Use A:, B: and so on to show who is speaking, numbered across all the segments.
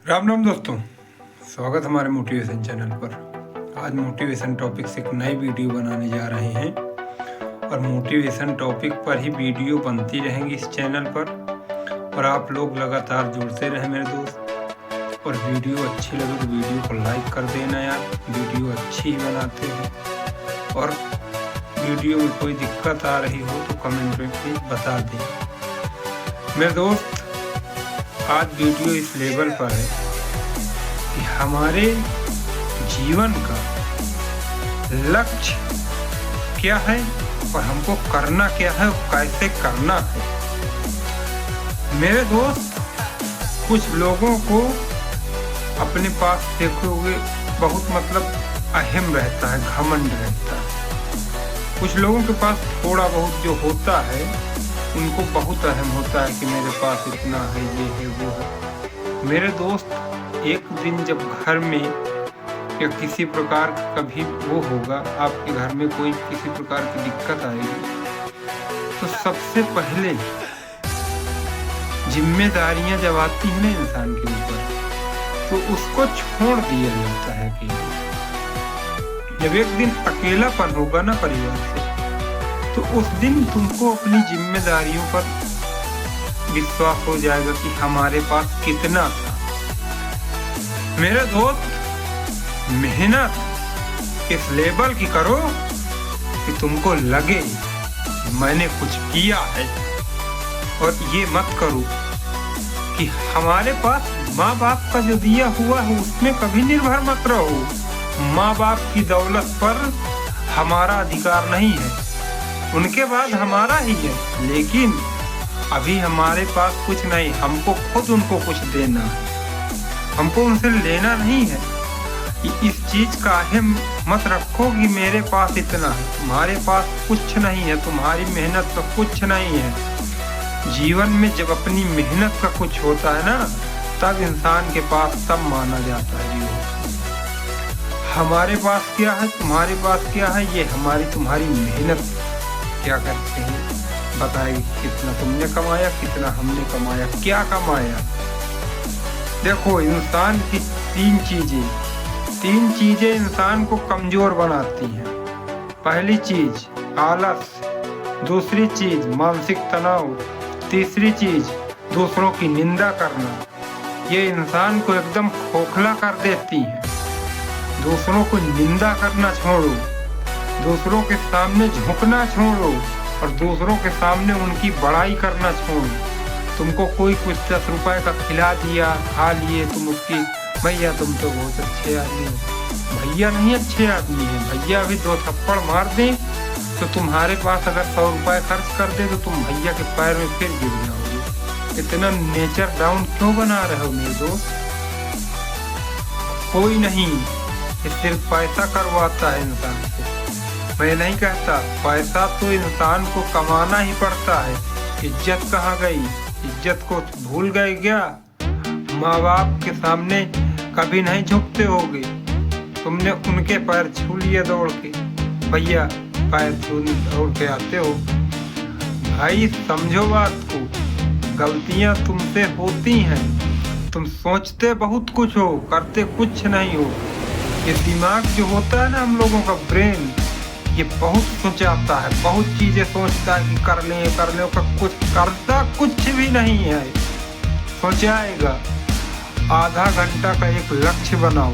A: राम राम दोस्तों, स्वागत हमारे मोटिवेशन चैनल पर। आज मोटिवेशन टॉपिक से एक नई वीडियो बनाने जा रहे हैं और मोटिवेशन टॉपिक पर ही वीडियो बनती रहेंगी इस चैनल पर। और आप लोग लगातार जुड़ते रहें मेरे दोस्त। और वीडियो अच्छी लगे तो वीडियो को लाइक कर देना यार, वीडियो अच्छी ही बनाते हैं। और वीडियो में कोई दिक्कत आ रही हो तो कमेंट में प्लीज़ बता दें मेरे दोस्त। आज वीडियो इस लेवल पर है कि हमारे जीवन का लक्ष्य क्या है और हमको करना क्या है और कैसे करना है। मेरे दोस्त, कुछ लोगों को अपने पास देखोगे बहुत अहम रहता है, घमंड रहता है। कुछ लोगों के पास थोड़ा बहुत जो होता है उनको बहुत अहम होता है कि मेरे पास इतना है, ये है, वो है। मेरे दोस्त, एक दिन जब घर में या किसी प्रकार का कभी वो होगा, आपके घर में कोई किसी प्रकार की दिक्कत आएगी, तो सबसे पहले जिम्मेदारियां जब आती हैं ना इंसान के ऊपर, तो उसको छोड़ दिया जाता है कि जब एक दिन अकेलापन होगा ना परिवार से, तो उस दिन तुमको अपनी जिम्मेदारियों पर विश्वास हो जाएगा कि हमारे पास कितना था। मेरे दोस्त, मेहनत इस लेवल की करो कि तुमको लगे मैंने कुछ किया है। और ये मत करो कि हमारे पास माँ बाप का जो दिया हुआ है उसमें कभी निर्भर मत रहो। माँ बाप की दौलत पर हमारा अधिकार नहीं है, उनके बाद हमारा ही है, लेकिन अभी हमारे पास कुछ नहीं, हमको खुद उनको कुछ देना है, हमको उनसे लेना नहीं है। इस चीज का अहम मत रखो कि मेरे पास इतना है, तुम्हारे पास कुछ नहीं है, तुम्हारी मेहनत का कुछ नहीं है। जीवन में जब अपनी मेहनत का कुछ होता है ना, तब इंसान के पास तब माना जाता है जीवन। हमारे पास क्या है, तुम्हारे पास क्या है, ये हमारी तुम्हारी मेहनत क्या करते हैं बताइए। कितना तुमने कमाया, कितना हमने कमाया, क्या कमाया। देखो, इंसान की तीन चीजें इंसान को कमजोर बनाती हैं। पहली चीज आलस, दूसरी चीज मानसिक तनाव, तीसरी चीज दूसरों की निंदा करना। ये इंसान को एकदम खोखला कर देती है। दूसरों को निंदा करना छोड़ो, दूसरों के सामने झुकना छोड़ो और दूसरों के सामने उनकी बड़ाई करना छोड़ो। तुमको कोई कुछ 10 रुपए का खिला दिया, खा लिए, तुम उसकी भैया तुम तो बहुत अच्छे आदमी हो। भैया नहीं अच्छे आदमी है, भैया अभी 2 थप्पड़ मार दें तो तुम्हारे पास अगर 100 रुपए खर्च कर दे तो तुम भैया के पैर में फिर गिर जाओगे। इतना नेचर डाउन क्यों बना रहे हो मेरे दोस्त। कोई नहीं, सिर्फ पैसा करवाता है इंसान से। मैं नहीं कहता, पैसा तो इंसान को कमाना ही पड़ता है। इज्जत कहाँ गई, इज्जत को भूल गए क्या। माँ बाप के सामने कभी नहीं झुकते होगे, तुमने उनके पैर छू लिए दौड़ के, भैया पैर छू दौड़ के आते हो। भाई समझो बात को, गलतियाँ तुमसे होती हैं, तुम सोचते बहुत कुछ हो, करते कुछ नहीं हो। ये दिमाग जो होता है ना हम लोगों का ब्रेन, ये बहुत सोचाता है, बहुत चीजें सोचता है कि कर लें का कुछ करता कुछ भी नहीं है। सोचाएगा, आधा घंटा का एक लक्ष्य बनाओ,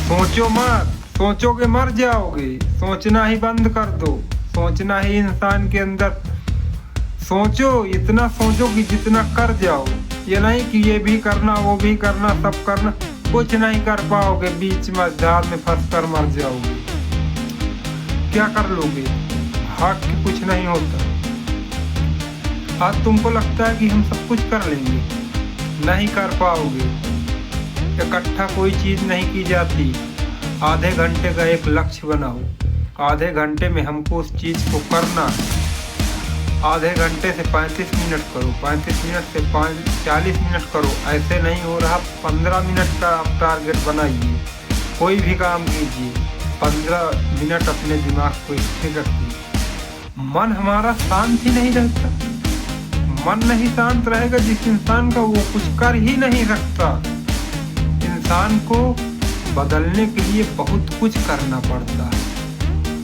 A: सोचो मत, सोचोगे मर जाओगे। सोचना ही बंद कर दो, सोचना ही इंसान के अंदर सोचो, इतना सोचो कि जितना कर जाओ। ये नहीं कि ये भी करना, वो भी करना, सब करना, कुछ नहीं कर पाओगे, बीच में झाड़ में फंस कर मर जाओगे। क्या कर लोगे, हाथ की कुछ नहीं होता। आज तुमको लगता है कि हम सब कुछ कर लेंगे, नहीं कर पाओगे। इकट्ठा कोई चीज नहीं की जाती। आधे घंटे का एक लक्ष्य बनाओ, आधे घंटे में हमको उस चीज को करना है। आधे घंटे से 35 मिनट करो, 35 मिनट से 40 मिनट करो। ऐसे नहीं हो रहा, 15 मिनट का आप टारगेट बनाइए। कोई भी काम कीजिए, 15 मिनट अपने दिमाग को स्थिर रखिए। मन हमारा शांत ही नहीं रहता। मन नहीं शांत रहेगा जिस इंसान का, वो कुछ कर ही नहीं सकता। इंसान को बदलने के लिए बहुत कुछ करना पड़ता है,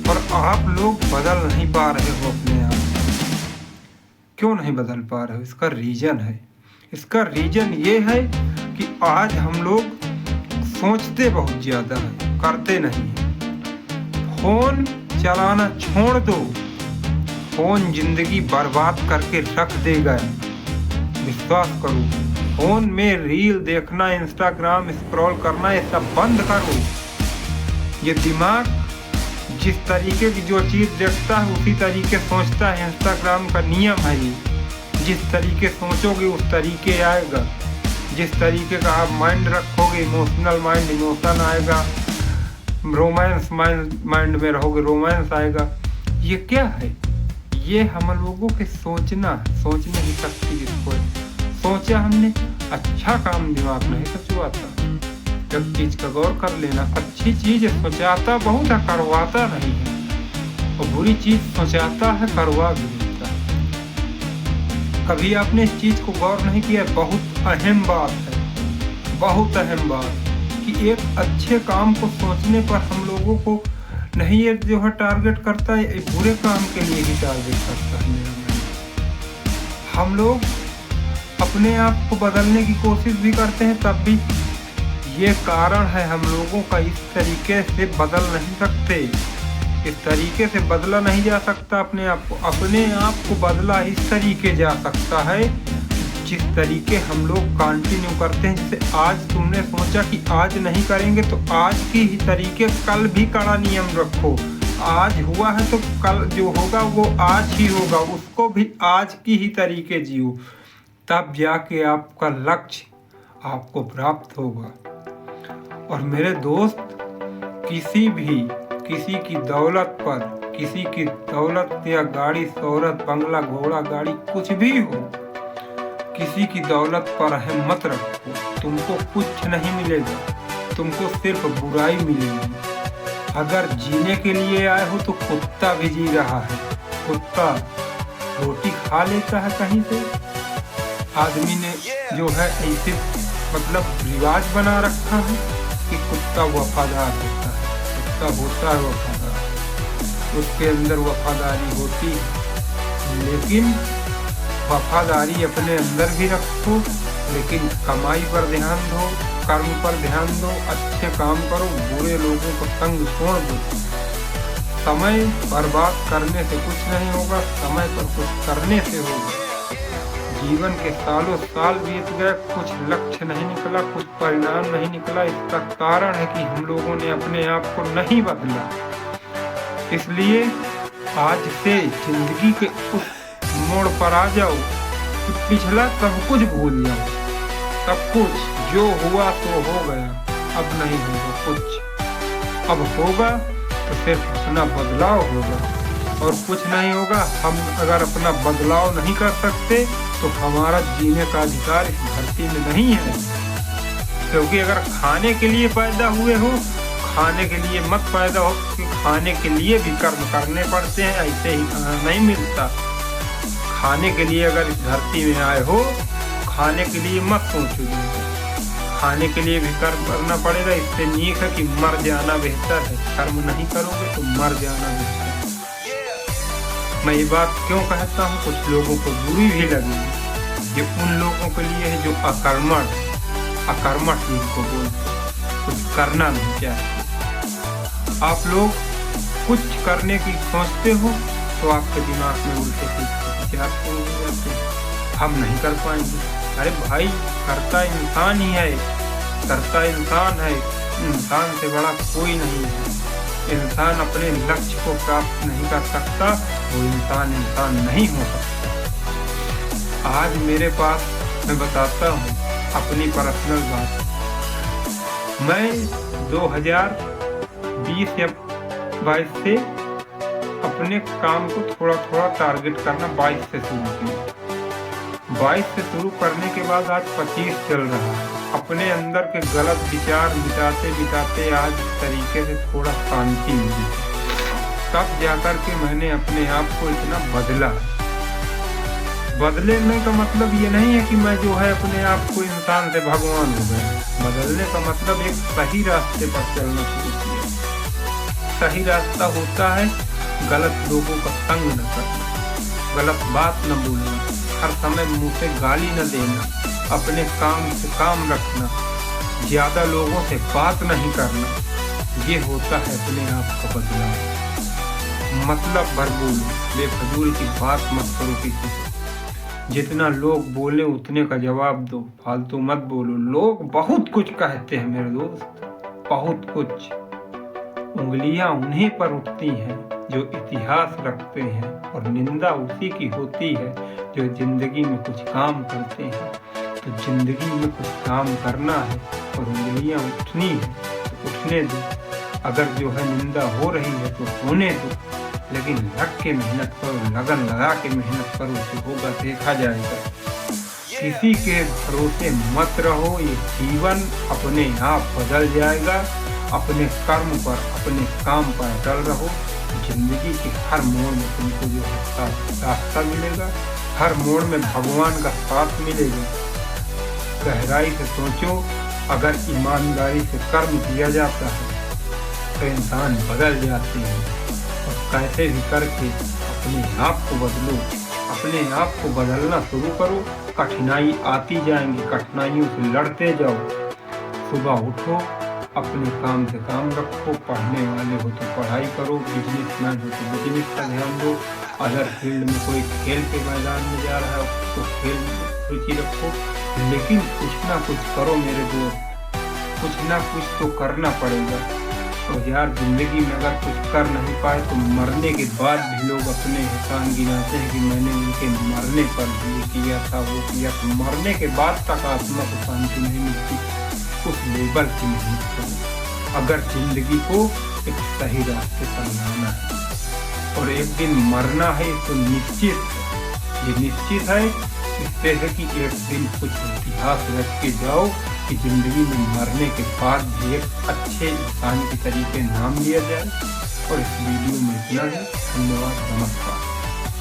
A: पर आप लोग बदल नहीं पा रहे हो अपने आप। क्यों नहीं बदल पा रहे हो? इसका रीजन है। इसका रीजन ये है कि आज हम लोग सोचते बहुत ज़्यादा है, करते नहीं है। फोन चलाना छोड़ दो, फोन जिंदगी बर्बाद करके रख देगा, विश्वास करो। फोन में रील देखना, इंस्टाग्राम स्क्रॉल करना, ये सब बंद करो। ये दिमाग जिस तरीके की जो चीज़ देखता है उसी तरीके सोचता है। इंस्टाग्राम का नियम है ये, जिस तरीके सोचोगे उस तरीके आएगा। जिस तरीके का आप माइंड रखोगे, इमोशनल माइंड, इमोशन आएगा। रोमांस माइंड में रहोगे, रोमांस आएगा। ये क्या है? ये हम लोगों के सोचना, सोचने की शक्ति जिसको है। सोचा हमने, अच्छा काम दिमाग नहीं सोचवाता। जब चीज का गौर कर लेना, अच्छी चीज सोचाता बहुत है, करवाता नहीं है, और बुरी चीज सोचाता है, करवा भी देता है। कभी आपने इस चीज को गौर नहीं किया? बहुत अहम बात है, बहुत अहम बात, कि एक अच्छे काम को सोचने पर हम लोगों को नहीं ये जो है टारगेट करता है, एक बुरे काम के लिए ही टारगेट करता है। हम लोग अपने आप को बदलने की कोशिश भी करते हैं, तब भी ये कारण है हम लोगों का, इस तरीके से बदल नहीं सकते। इस तरीके से बदला नहीं जा सकता अपने आप को। अपने आप को बदला इस तरीके जा सकता है जिस तरीके हम लोग कंटिन्यू करते हैं। जैसे आज तुमने सोचा कि आज नहीं करेंगे, तो आज की ही तरीके कल भी कड़ा नियम रखो। आज हुआ है तो कल जो होगा वो आज ही होगा, उसको भी आज की ही तरीके जियो, तब जाके आपका लक्ष्य आपको प्राप्त होगा। और मेरे दोस्त, किसी की दौलत पर, किसी की दौलत या गाड़ी, शोहरत, बंगला, घोड़ा, गाड़ी, कुछ भी हो, किसी की दौलत पर अहम मत रखो। तुमको कुछ नहीं मिलेगा, तुमको सिर्फ बुराई मिलेगी। अगर जीने के लिए आए हो तो कुत्ता भी जी रहा है। कुत्ता रोटी खा लेता है कहीं से। आदमी ने जो है ऐसे मतलब रिवाज बना रखा है कि कुत्ता वफादार होता है, कुत्ता होता है वफादार, उसके अंदर वफादारी होती है। लेकिन वफादारी अपने अंदर भी रखो, लेकिन कमाई पर ध्यान दो, कर्म पर ध्यान दो, अच्छे काम करो, बुरे लोगों को संग छोड़ दो। समय बर्बाद करने से कुछ नहीं होगा, समय पर कुछ करने से होगा। जीवन के सालों साल बीत गए, कुछ लक्ष्य नहीं निकला, कुछ परिणाम नहीं निकला। इसका कारण है कि हम लोगों ने अपने आप को नहीं बदला। इसलिए आज से जिंदगी के उस मोड़ पर आ जाओ कि पिछला सब कुछ भूल जाओ। सब कुछ जो हुआ तो हो गया, अब नहीं होगा कुछ। अब होगा तो सिर्फ अपना बदलाव होगा और कुछ नहीं होगा। हम अगर अपना बदलाव नहीं कर सकते तो हमारा जीने का अधिकार इस धरती में नहीं है। क्योंकि अगर खाने के लिए पैदा हुए हो, खाने के लिए मत पैदा हो, क्योंकि खाने के लिए भी कर्म करने पड़ते हैं, ऐसे ही खाना नहीं मिलता। खाने के लिए अगर इस धरती में आए हो, खाने के लिए मत सोचो, खाने के लिए भी कर्म करना पड़ेगा। इससे नीक है कि मर जाना बेहतर है। कर्म नहीं करोगे तो मर जाना बेहतर है। मैं ये बात क्यों कहता हूँ, कुछ लोगों को बुरी भी लगेगी। ये उन लोगों के लिए है जो अकर्मठ जिनको बोलते, कुछ करना नहीं चाहिए। आप लोग कुछ करने की सोचते हो तो आपके दिमाग में उल्टे विचार हो जाते, हम नहीं कर पाएंगे। अरे भाई, करता इंसान ही है, करता इंसान है, इंसान से बड़ा कोई नहीं है। इंसान अपने लक्ष्य को प्राप्त नहीं कर सकता, वो इंसान नहीं हो सकता। आज मेरे पास, मैं बताता हूँ अपनी पर्सनल बात। मैं 2020 या 22 से अपने काम को थोड़ा थोड़ा टारगेट करना 22 से शुरू किया। 22 से शुरू करने के बाद आज 25 चल रहा है। अपने अंदर के गलत विचार मिटाते आज इस तरीके से थोड़ा शांति मिली, तब जाकर के मैंने अपने आप को इतना बदला। बदलने का मतलब ये नहीं है कि मैं जो है अपने आप को इंसान से भगवान हो गया। बदलने का मतलब एक सही रास्ते पर चलना शुरू किया। सही रास्ता होता है गलत लोगों का संग न करना, गलत बात न बोलना, हर समय मुंह से गाली न देना, अपने काम से काम रखना, ज्यादा लोगों से बात नहीं करना। ये होता है अपने आप का बदलाव। मतलब भर बोलो, बेफजूल की बात मत करो किसी से। जितना लोग बोले उतने का जवाब दो, फालतू मत बोलो। लोग बहुत कुछ कहते हैं मेरे दोस्त, बहुत कुछ। उंगलियां उन्हीं पर उठती हैं जो इतिहास रखते हैं, और निंदा उसी की होती है जो जिंदगी में कुछ काम करते हैं। तो जिंदगी में कुछ काम करना है और उंगलियां उठनी है तो उठने दो। अगर जो है निंदा हो रही है तो होने दो, लेकिन लग के मेहनत करो, लगन लगा के मेहनत करो, तो होगा देखा जाएगा। किसी के भरोसे मत रहो, ये जीवन अपने आप बदल जाएगा। अपने कर्म पर, अपने काम पर अटल रहो। जिंदगी के हर मोड़ में तुमको जो रास्ता मिलेगा, हर मोड़ में भगवान का साथ मिलेगा। गहराई से सोचो, अगर ईमानदारी से कर्म किया जाता है तो इंसान बदल जाते हैं। और कैसे भी करके अपने आप को बदलो, अपने आप को बदलना शुरू करो। कठिनाई आती जाएंगी, कठिनाइयों से लड़ते जाओ। सुबह उठो, अपने काम से काम रखो। पढ़ने वाले हो तो पढ़ाई करो, बिजनेसमैन हो तो बिजनेस का ध्यान दो। अगर फील्ड में कोई खेल के मैदान में जा रहा है तो खेल में रुचि रखो, लेकिन कुछ ना कुछ करो मेरे दोस्त, कुछ ना कुछ तो करना पड़ेगा। और यार जिंदगी में अगर कुछ कर नहीं पाए तो मरने के बाद भी लोग अपने एहसान गिनाते हैं कि मैंने उनके मरने पर ये किया था, वो किया था। मरने के बाद तक आत्मा को शांति नहीं मिलती, उस लेवल की मेहनत करो अगर जिंदगी को एक सही रास्ते पर लाना है। और एक दिन मरना है तो निश्चित है, ये निश्चित है। इससे है कि एक दिन कुछ इतिहास रख के जाओ कि जिंदगी में मरने के बाद भी एक अच्छे इंसान के तरीके नाम लिया जाए। और इस वीडियो में इतना ही। धन्यवाद, नमस्कार।